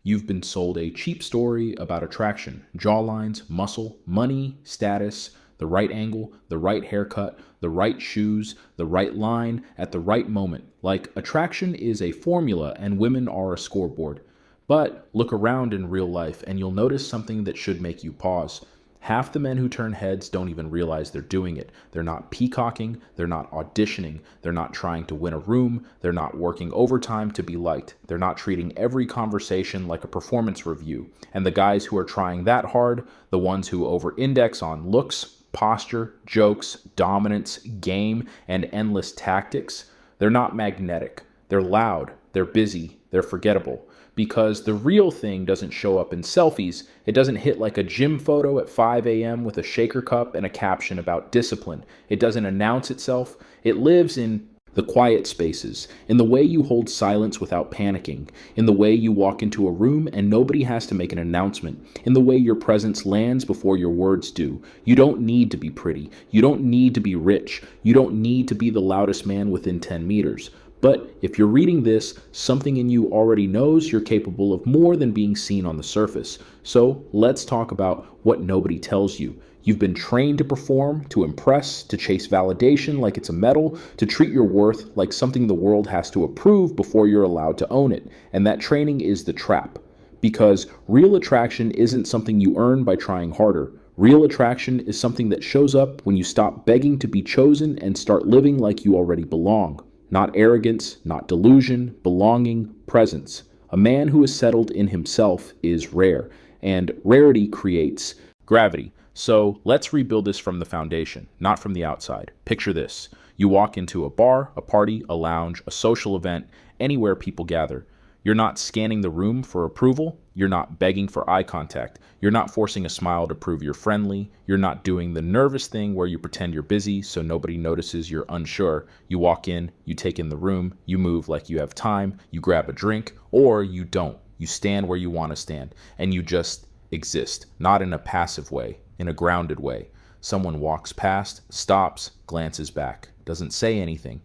You've been sold a cheap story about attraction, jawlines, muscle, money, status, the right angle, the right haircut, the right shoes, the right line at the right moment. Like attraction is a formula and women are a scoreboard. But look around in real life and you'll notice something that should make you pause. Half the men who turn heads don't even realize they're doing it. They're not peacocking, they're not auditioning, they're not trying to win a room, they're not working overtime to be liked. They're not treating every conversation like a performance review. And the guys who are trying that hard, the ones who over-index on looks, posture, jokes, dominance, game, and endless tactics, they're not magnetic. They're loud, they're busy, they're forgettable. Because the real thing doesn't show up in selfies. It doesn't hit like a gym photo at 5 a.m. with a shaker cup and a caption about discipline. It doesn't announce itself. It lives in the quiet spaces, in the way you hold silence without panicking, in the way you walk into a room and nobody has to make an announcement, in the way your presence lands before your words do. You don't need to be pretty. You don't need to be rich. You don't need to be the loudest man within 10 meters. But if you're reading this, something in you already knows you're capable of more than being seen on the surface. So let's talk about what nobody tells you. You've been trained to perform, to impress, to chase validation like it's a medal, to treat your worth like something the world has to approve before you're allowed to own it. And that training is the trap. Because real attraction isn't something you earn by trying harder. Real attraction is something that shows up when you stop begging to be chosen and start living like you already belong. Not arrogance, not delusion, belonging, presence. A man who is settled in himself is rare, and rarity creates gravity. So let's rebuild this from the foundation, not from the outside. Picture this. You walk into a bar, a party, a lounge, a social event, anywhere people gather. You're not scanning the room for approval. You're not begging for eye contact. You're not forcing a smile to prove you're friendly. You're not doing the nervous thing where you pretend you're busy so nobody notices you're unsure. You walk in, you take in the room, you move like you have time, you grab a drink, or you don't. You stand where you want to stand, and you just exist, not in a passive way, in a grounded way. Someone walks past, stops, glances back, doesn't say anything,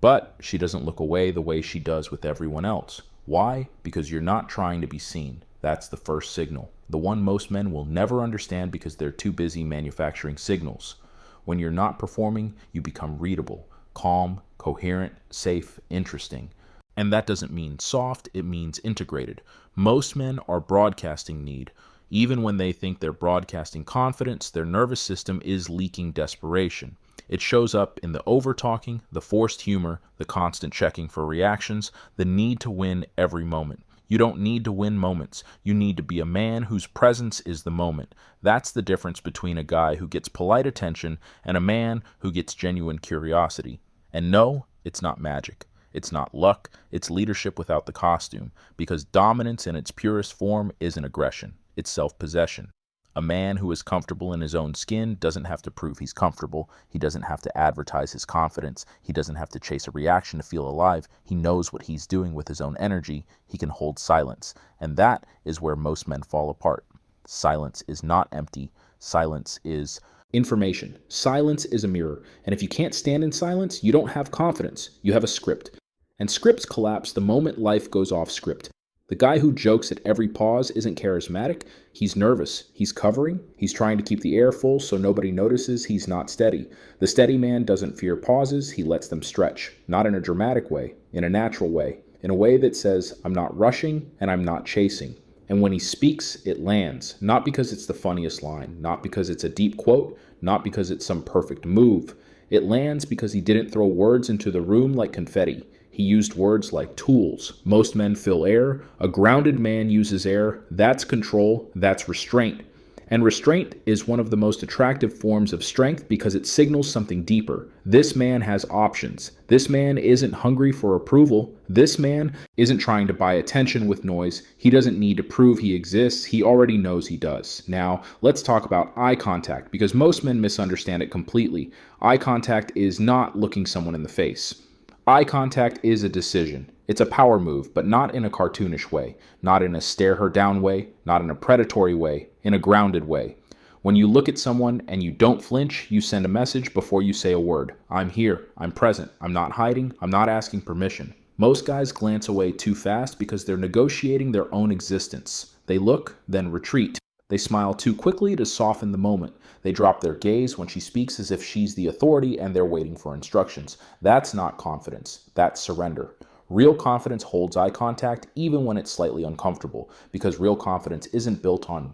but she doesn't look away the way she does with everyone else. Why? Because you're not trying to be seen. That's the first signal. The one most men will never understand because they're too busy manufacturing signals. When you're not performing, you become readable, calm, coherent, safe, interesting. And that doesn't mean soft, it means integrated. Most men are broadcasting need. Even when they think they're broadcasting confidence, their nervous system is leaking desperation. It shows up in the over-talking, the forced humor, the constant checking for reactions, the need to win every moment. You don't need to win moments. You need to be a man whose presence is the moment. That's the difference between a guy who gets polite attention and a man who gets genuine curiosity. And no, it's not magic. It's not luck. It's leadership without the costume. Because dominance in its purest form isn't aggression. It's self-possession. A man who is comfortable in his own skin doesn't have to prove he's comfortable. He doesn't have to advertise his confidence. He doesn't have to chase a reaction to feel alive. He knows what he's doing with his own energy. He can hold silence. And that is where most men fall apart. Silence is not empty. Silence is information. Silence is a mirror. And if you can't stand in silence, you don't have confidence. You have a script. And scripts collapse the moment life goes off script. The guy who jokes at every pause isn't charismatic. He's nervous. He's covering. He's trying to keep the air full so nobody notices he's not steady. The steady man doesn't fear pauses. He lets them stretch. Not in a dramatic way, in a natural way, in a way that says, I'm not rushing and I'm not chasing. And when he speaks, it lands. Not because it's the funniest line, not because it's a deep quote, not because it's some perfect move. It lands because he didn't throw words into the room like confetti. He used words like tools. Most men fill air. A grounded man uses air. That's control. That's restraint. And restraint is one of the most attractive forms of strength because it signals something deeper. This man has options. This man isn't hungry for approval. This man isn't trying to buy attention with noise. He doesn't need to prove he exists. He already knows he does. Now, let's talk about eye contact because most men misunderstand it completely. Eye contact is not looking someone in the face. Eye contact is a decision. It's a power move, but not in a cartoonish way, not in a stare her down way, not in a predatory way, in a grounded way. When you look at someone and you don't flinch, you send a message before you say a word. I'm here. I'm present. I'm not hiding. I'm not asking permission. Most guys glance away too fast because they're negotiating their own existence. They look, then retreat. They smile too quickly to soften the moment. They drop their gaze when she speaks as if she's the authority and they're waiting for instructions. That's not confidence. That's surrender. Real confidence holds eye contact even when it's slightly uncomfortable, because real confidence isn't built on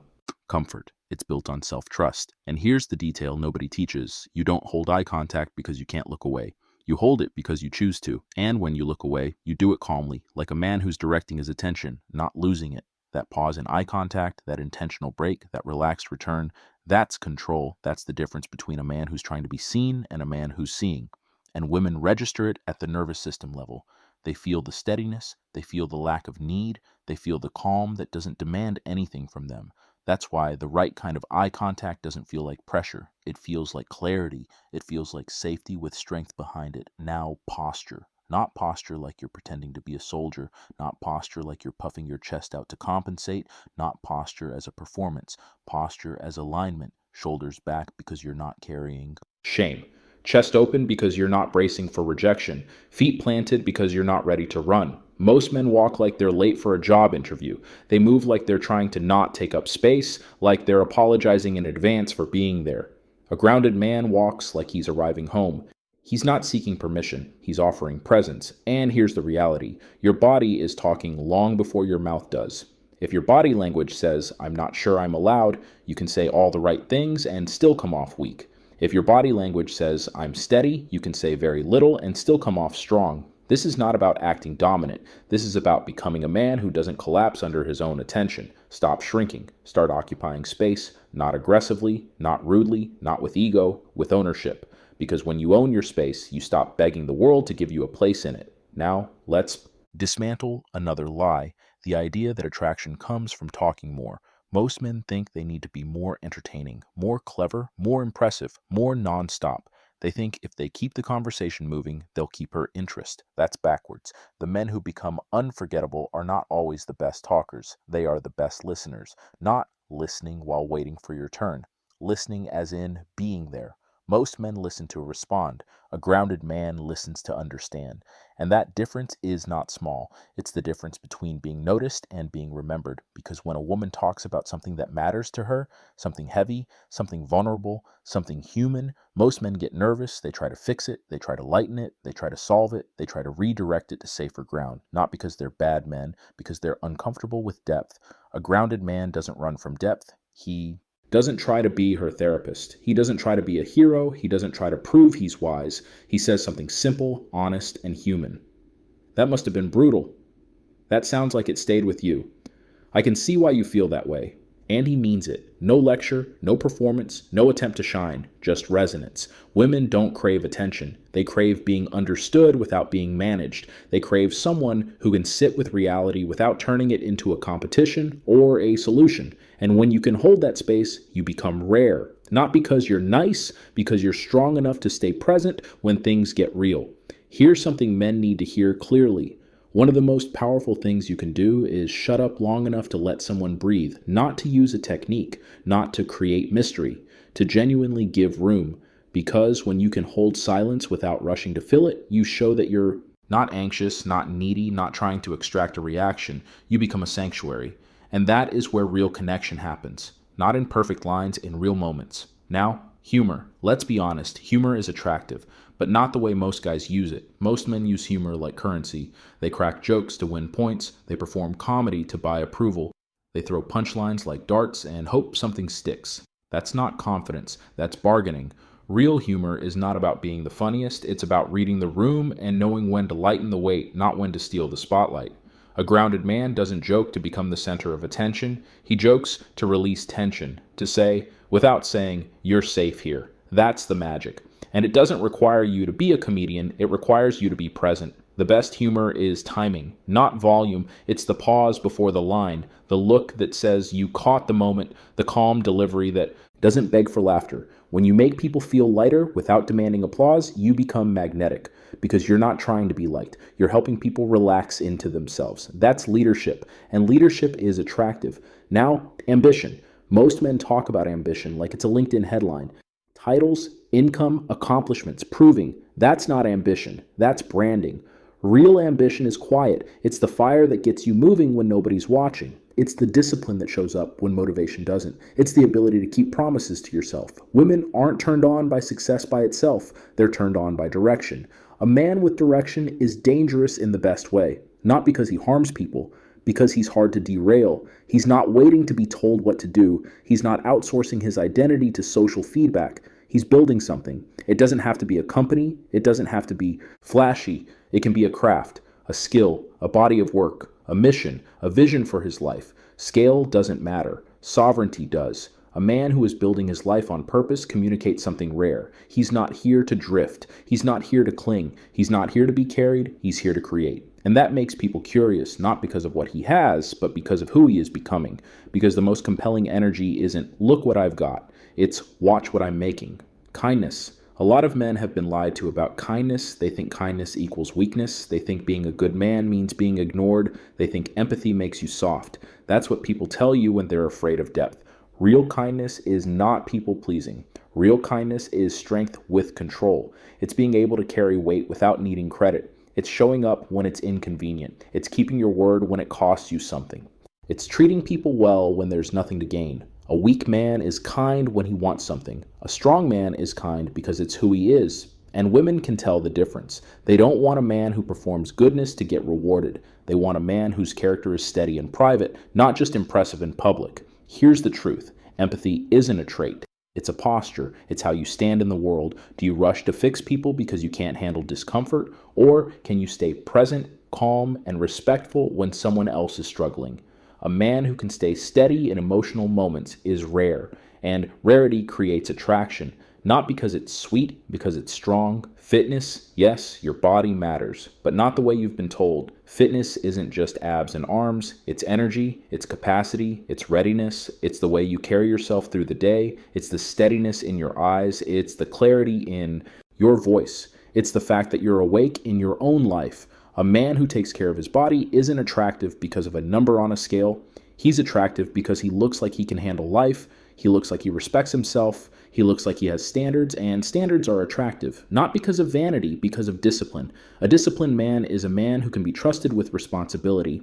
comfort. It's built on self-trust. And here's the detail nobody teaches. You don't hold eye contact because you can't look away. You hold it because you choose to. And when you look away, you do it calmly, like a man who's directing his attention, not losing it. That pause in eye contact, that intentional break, that relaxed return, that's control. That's the difference between a man who's trying to be seen and a man who's seeing. And women register it at the nervous system level. They feel the steadiness, they feel the lack of need, they feel the calm that doesn't demand anything from them. That's why the right kind of eye contact doesn't feel like pressure. It feels like clarity. It feels like safety with strength behind it. Now posture. Not posture like you're pretending to be a soldier. Not posture like you're puffing your chest out to compensate. Not posture as a performance. Posture as alignment. Shoulders back because you're not carrying shame. Chest open because you're not bracing for rejection. Feet planted because you're not ready to run. Most men walk like they're late for a job interview. They move like they're trying to not take up space, like they're apologizing in advance for being there. A grounded man walks like he's arriving home. He's not seeking permission, he's offering presence. And here's the reality. Your body is talking long before your mouth does. If your body language says, "I'm not sure I'm allowed," you can say all the right things and still come off weak. If your body language says, "I'm steady," you can say very little and still come off strong. This is not about acting dominant. This is about becoming a man who doesn't collapse under his own attention. Stop shrinking. Start occupying space, not aggressively, not rudely, not with ego, with ownership. Because when you own your space, you stop begging the world to give you a place in it. Now, let's dismantle another lie, the idea that attraction comes from talking more. Most men think they need to be more entertaining, more clever, more impressive, more nonstop. They think if they keep the conversation moving, they'll keep her interest. That's backwards. The men who become unforgettable are not always the best talkers. They are the best listeners. Not listening while waiting for your turn. Listening as in being there. Most men listen to respond. A grounded man listens to understand. And that difference is not small. It's the difference between being noticed and being remembered. Because when a woman talks about something that matters to her, something heavy, something vulnerable, something human, most men get nervous. They try to fix it. They try to lighten it. They try to solve it. They try to redirect it to safer ground. Not because they're bad men, because they're uncomfortable with depth. A grounded man doesn't run from depth. He doesn't try to be her therapist. He doesn't try to be a hero. He doesn't try to prove he's wise. He says something simple, honest, and human. That must have been brutal. That sounds like it stayed with you. I can see why you feel that way. And he means it. No lecture, no performance, no attempt to shine, just resonance. Women don't crave attention. They crave being understood without being managed. They crave someone who can sit with reality without turning it into a competition or a solution. And when you can hold that space, you become rare. Not because you're nice, because you're strong enough to stay present when things get real. Here's something men need to hear clearly. One of the most powerful things you can do is shut up long enough to let someone breathe, not to use a technique, not to create mystery, to genuinely give room. Because when you can hold silence without rushing to fill it, you show that you're not anxious, not needy, not trying to extract a reaction. You become a sanctuary. And that is where real connection happens. Not in perfect lines, in real moments. Now, humor. Let's be honest, humor is attractive, but not the way most guys use it. Most men use humor like currency. They crack jokes to win points. They perform comedy to buy approval. They throw punchlines like darts and hope something sticks. That's not confidence. That's bargaining. Real humor is not about being the funniest. It's about reading the room and knowing when to lighten the weight, not when to steal the spotlight. A grounded man doesn't joke to become the center of attention. He jokes to release tension, to say, without saying, "You're safe here." That's the magic. And it doesn't require you to be a comedian. It requires you to be present. The best humor is timing, not volume. It's the pause before the line, the look that says you caught the moment, the calm delivery that doesn't beg for laughter. When you make people feel lighter without demanding applause, you become magnetic because you're not trying to be liked. You're helping people relax into themselves. That's leadership, and leadership is attractive. Now, ambition. Most men talk about ambition like it's a LinkedIn headline. Titles, income, accomplishments, proving. That's not ambition. That's branding. Real ambition is quiet. It's the fire that gets you moving when nobody's watching. It's the discipline that shows up when motivation doesn't. It's the ability to keep promises to yourself. Women aren't turned on by success by itself. They're turned on by direction. A man with direction is dangerous in the best way. Not because he harms people, because he's hard to derail. He's not waiting to be told what to do. He's not outsourcing his identity to social feedback. He's building something. It doesn't have to be a company. It doesn't have to be flashy. It can be a craft, a skill, a body of work, a mission, a vision for his life. Scale doesn't matter. Sovereignty does. A man who is building his life on purpose communicates something rare. He's not here to drift. He's not here to cling. He's not here to be carried. He's here to create. And that makes people curious, not because of what he has, but because of who he is becoming. Because the most compelling energy isn't, look what I've got. It's, watch what I'm making. Kindness. A lot of men have been lied to about kindness. They think kindness equals weakness. They think being a good man means being ignored. They think empathy makes you soft. That's what people tell you when they're afraid of depth. Real kindness is not people-pleasing. Real kindness is strength with control. It's being able to carry weight without needing credit. It's showing up when it's inconvenient. It's keeping your word when it costs you something. It's treating people well when there's nothing to gain. A weak man is kind when he wants something. A strong man is kind because it's who he is. And women can tell the difference. They don't want a man who performs goodness to get rewarded. They want a man whose character is steady in private, not just impressive in public. Here's the truth. Empathy isn't a trait. It's a posture. It's how you stand in the world. Do you rush to fix people because you can't handle discomfort? Or can you stay present, calm, and respectful when someone else is struggling? A man who can stay steady in emotional moments is rare, and rarity creates attraction. Not because it's sweet, because it's strong. Fitness, yes, your body matters, but not the way you've been told. Fitness isn't just abs and arms. It's energy, it's capacity, it's readiness. It's the way you carry yourself through the day. It's the steadiness in your eyes. It's the clarity in your voice. It's the fact that you're awake in your own life. A man who takes care of his body isn't attractive because of a number on a scale. He's attractive because he looks like he can handle life. He looks like he respects himself. He looks like he has standards, and standards are attractive, not because of vanity, because of discipline. A disciplined man is a man who can be trusted with responsibility.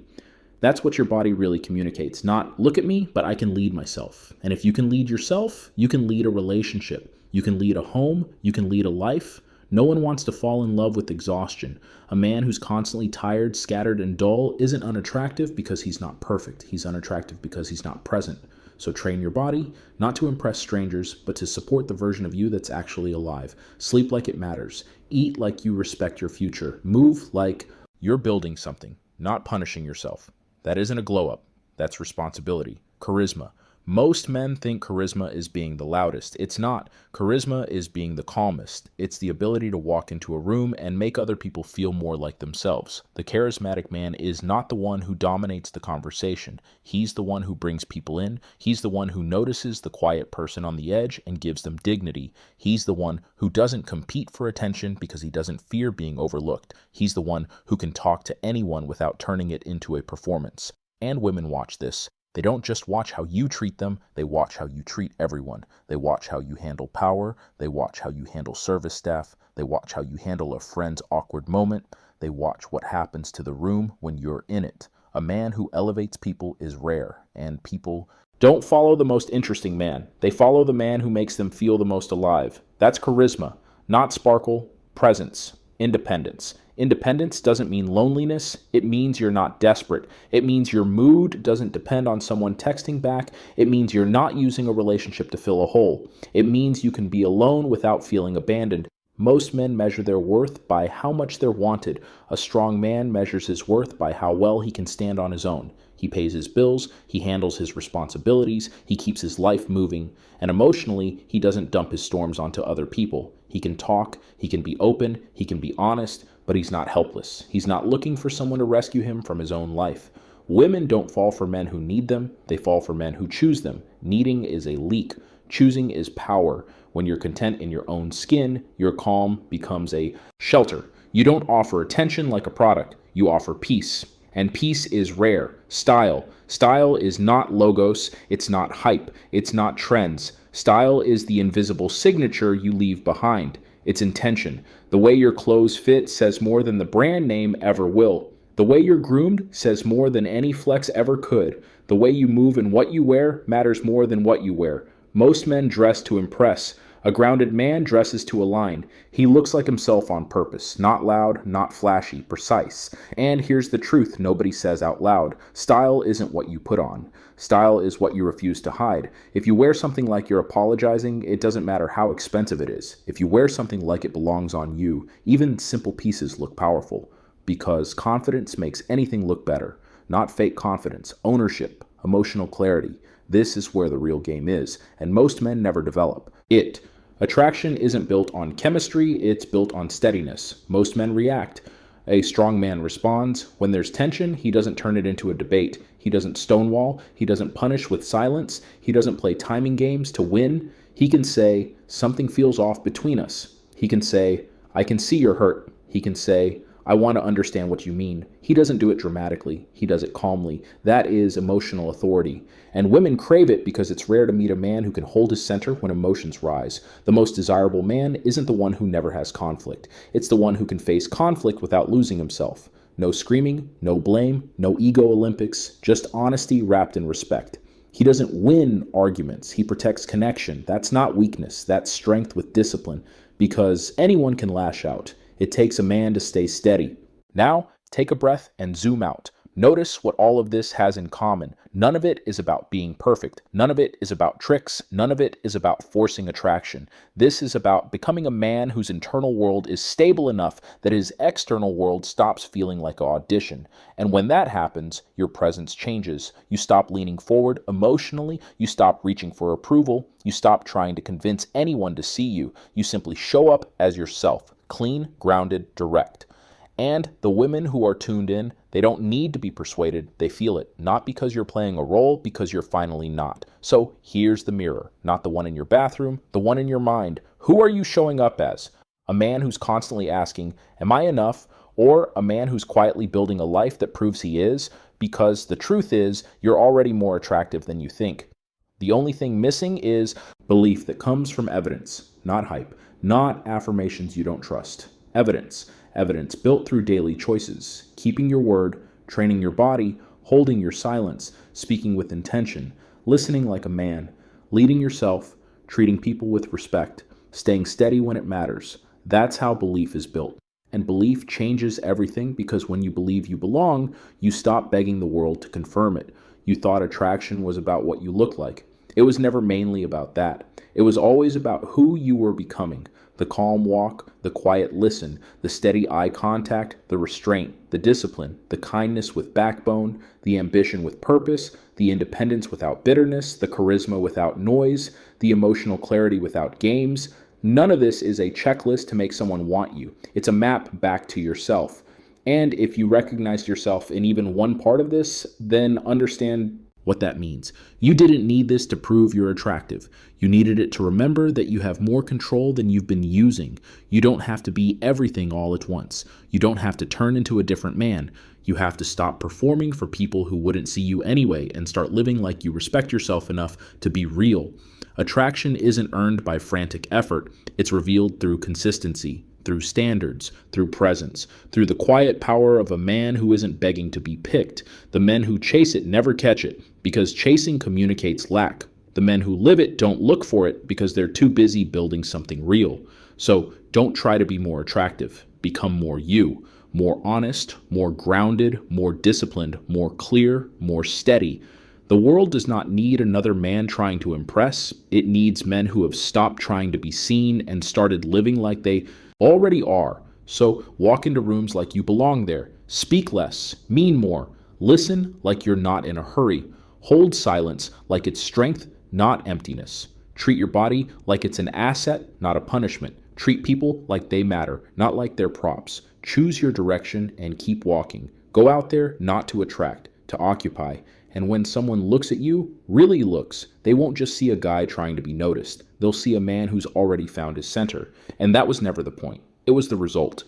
That's what your body really communicates, not look at me, but I can lead myself. And if you can lead yourself, you can lead a relationship. You can lead a home. You can lead a life. No one wants to fall in love with exhaustion. A man who's constantly tired, scattered, and dull isn't unattractive because he's not perfect. He's unattractive because he's not present. So train your body, not to impress strangers, but to support the version of you that's actually alive. Sleep like it matters. Eat like you respect your future. Move like you're building something, not punishing yourself. That isn't a glow up. That's responsibility. Charisma. Most men think charisma is being the loudest. It's not. Charisma is being the calmest. It's the ability to walk into a room and make other people feel more like themselves. The charismatic man is not the one who dominates the conversation. He's the one who brings people in. He's the one who notices the quiet person on the edge and gives them dignity. He's the one who doesn't compete for attention because he doesn't fear being overlooked. He's the one who can talk to anyone without turning it into a performance. And women watch this. They don't just watch how you treat them, they watch how you treat everyone. They watch how you handle power, they watch how you handle service staff, they watch how you handle a friend's awkward moment, they watch what happens to the room when you're in it. A man who elevates people is rare, and people don't follow the most interesting man. They follow the man who makes them feel the most alive. That's charisma, not sparkle, presence, independence. Independence doesn't mean loneliness. It means you're not desperate. It means your mood doesn't depend on someone texting back. It means you're not using a relationship to fill a hole. It means you can be alone without feeling abandoned. Most men measure their worth by how much they're wanted. A strong man measures his worth by how well he can stand on his own. He pays his bills, he handles his responsibilities, he keeps his life moving, and emotionally, he doesn't dump his storms onto other people. He can talk, he can be open, he can be honest, but he's not helpless. He's not looking for someone to rescue him from his own life. Women don't fall for men who need them, they fall for men who choose them. Needing is a leak. Choosing is power. When you're content in your own skin, your calm becomes a shelter. You don't offer attention like a product. You offer peace. And peace is rare. Style. Style is not logos. It's not hype. It's not trends. Style is the invisible signature you leave behind. It's intention. The way your clothes fit says more than the brand name ever will. The way you're groomed says more than any flex ever could. The way you move and what you wear matters more than what you wear. Most men dress to impress. A grounded man dresses to align. He looks like himself on purpose. Not loud, not flashy, precise. And here's the truth nobody says out loud. Style isn't what you put on. Style is what you refuse to hide. If you wear something like you're apologizing, it doesn't matter how expensive it is. If you wear something like it belongs on you, even simple pieces look powerful. Because confidence makes anything look better. Not fake confidence, ownership, emotional clarity. This is where the real game is, and most men never develop it. Attraction isn't built on chemistry, it's built on steadiness. Most men react. A strong man responds. When there's tension, he doesn't turn it into a debate. He doesn't stonewall. He doesn't punish with silence. He doesn't play timing games to win. He can say, something feels off between us. He can say, I can see you're hurt. He can say, I want to understand what you mean. He doesn't do it dramatically. He does it calmly. That is emotional authority. And women crave it because it's rare to meet a man who can hold his center when emotions rise. The most desirable man isn't the one who never has conflict. It's the one who can face conflict without losing himself. No screaming, no blame, no ego Olympics, just honesty wrapped in respect. He doesn't win arguments. He protects connection. That's not weakness. That's strength with discipline, because anyone can lash out. It takes a man to stay steady. Now, take a breath and zoom out. Notice what all of this has in common. None of it is about being perfect. None of it is about tricks. None of it is about forcing attraction. This is about becoming a man whose internal world is stable enough that his external world stops feeling like an audition. And when that happens, your presence changes. You stop leaning forward emotionally. You stop reaching for approval. You stop trying to convince anyone to see you. You simply show up as yourself. Clean, grounded, direct. And the women who are tuned in, they don't need to be persuaded, they feel it. Not because you're playing a role, because you're finally not. So here's the mirror, not the one in your bathroom, the one in your mind. Who are you showing up as? A man who's constantly asking, am I enough? Or a man who's quietly building a life that proves he is? Because the truth is, you're already more attractive than you think. The only thing missing is belief that comes from evidence, not hype. Not affirmations you don't trust. Evidence. Evidence built through daily choices. Keeping your word, training your body, holding your silence, speaking with intention, listening like a man, leading yourself, treating people with respect, staying steady when it matters. That's how belief is built. And belief changes everything, because when you believe you belong, you stop begging the world to confirm it. You thought attraction was about what you look like. It was never mainly about that. It was always about who you were becoming. The calm walk, the quiet listen, the steady eye contact, the restraint, the discipline, the kindness with backbone, the ambition with purpose, the independence without bitterness, the charisma without noise, the emotional clarity without games. None of this is a checklist to make someone want you. It's a map back to yourself. And if you recognize yourself in even one part of this, then understand what that means. You didn't need this to prove you're attractive. You needed it to remember that you have more control than you've been using. You don't have to be everything all at once. You don't have to turn into a different man. You have to stop performing for people who wouldn't see you anyway and start living like you respect yourself enough to be real. Attraction isn't earned by frantic effort. It's revealed through consistency, through standards, through presence, through the quiet power of a man who isn't begging to be picked. The men who chase it never catch it, because chasing communicates lack. The men who live it don't look for it because they're too busy building something real. So don't try to be more attractive. Become more you, more honest, more grounded, more disciplined, more clear, more steady. The world does not need another man trying to impress. It needs men who have stopped trying to be seen and started living like they already are. So walk into rooms like you belong there. Speak less, mean more. Listen like you're not in a hurry. Hold silence like it's strength, not emptiness. Treat your body like it's an asset, not a punishment. Treat people like they matter, not like they're props. Choose your direction and keep walking. Go out there not to attract, to occupy. And when someone looks at you, really looks, they won't just see a guy trying to be noticed. They'll see a man who's already found his center. And that was never the point. It was the result.